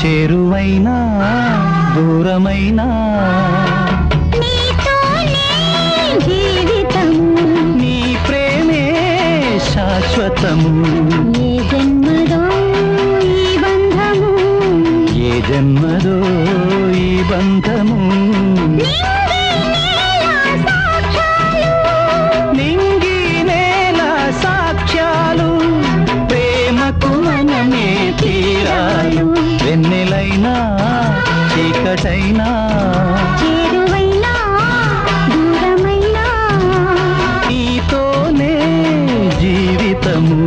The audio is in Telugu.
చేరువైనా దూరమైనా జీవితము నీ ప్రేమే శాశ్వతము. ఏ జన్మదో ఈ బంధము ఏ జన్మదో ఈ బంధము. నింగి నేల సాక్ష్యాలు ప్రేమకు మనమే తీరాలు. వెన్నెలైనా చీకటైనా చేరువైనా దూరమైనా నీతోనే జీవితము.